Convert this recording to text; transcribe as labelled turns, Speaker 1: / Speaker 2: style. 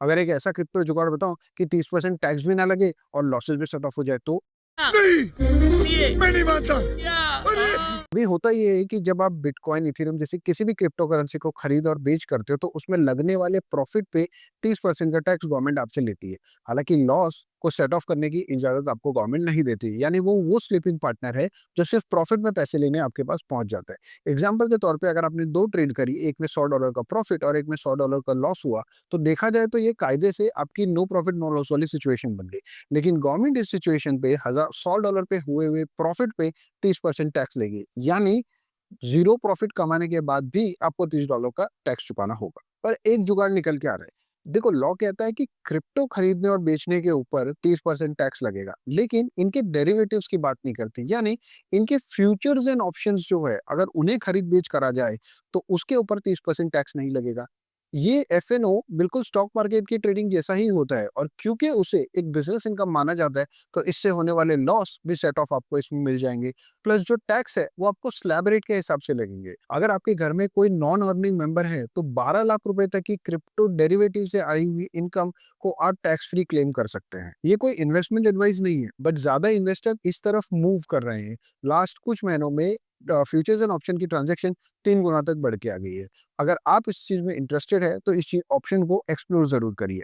Speaker 1: अगर एक ऐसा क्रिप्टो जुगाड़ बताऊं कि 30% टैक्स भी ना लगे और लॉसेस भी सेट ऑफ हो जाए तो
Speaker 2: नहीं, मैं नहीं मानता।
Speaker 1: अभी होता ये है कि जब आप बिटकॉइन, इथेरियम जैसे किसी भी क्रिप्टो करेंसी को खरीद और बेच करते हो तो उसमें लगने वाले प्रॉफिट पे 30% का टैक्स गवर्नमेंट आपसे लेती है। हालांकि लॉस को सेट ऑफ करने की इजाजत आपको गवर्नमेंट नहीं देती, यानी वो स्लीपिंग पार्टनर है जो सिर्फ प्रॉफिट में पैसे लेने आपके पास पहुंच जाता है। एग्जाम्पल के तौर पे अगर आपने दो ट्रेड करी, एक में $100 का प्रॉफिट और एक में $100 का लॉस हुआ, तो देखा जाए तो ये कायदे से आपकी नो प्रॉफिट नो लॉस वाली सिचुएशन बन गई। लेकिन गवर्नमेंट इस सिचुएशन पे $100 पे हुए हुए प्रॉफिट पे 30% टैक्स लेगी, यानी जीरो प्रॉफिट कमाने के बाद भी आपको $30 का टैक्स चुकाना होगा। पर एक जुगाड़ निकल के आ रहा है। देखो, लॉ कहता है कि क्रिप्टो खरीदने और बेचने के ऊपर 30% टैक्स लगेगा, लेकिन इनके डेरिवेटिव्स की बात नहीं करती। यानी इनके फ्यूचर्स एंड ऑप्शंस जो है, अगर उन्हें खरीद बेच करा जाए तो उसके ऊपर 30% टैक्स नहीं लगेगा। ये एफएनओ बिल्कुल स्टॉक मार्केट की ट्रेडिंग जैसा ही होता है, और क्योंकि उसे एक बिजनेस इनकम माना जाता है, तो इससे होने वाले लॉस भी सेट ऑफ आपको इसमें मिल जाएंगे। प्लस जो टैक्स है वो आपको स्लैब रेट के हिसाब से लगेंगे। अगर आपके घर में कोई नॉन अर्निंग मेंबर है तो 12 लाख रुपए तक की क्रिप्टो डेरिवेटिव से आई हुई इनकम को आप टैक्स फ्री क्लेम कर सकते हैं। ये कोई इन्वेस्टमेंट एडवाइस नहीं है, बट ज्यादा इन्वेस्टर इस तरफ मूव कर रहे हैं। लास्ट कुछ महीनों में फ्यूचर्स एंड ऑप्शन की ट्रांजेक्शन 3 गुना तक बढ़ के आ गई है। अगर आप इस चीज में इंटरेस्टेड है तो इस ऑप्शन को एक्सप्लोर जरूर करिए।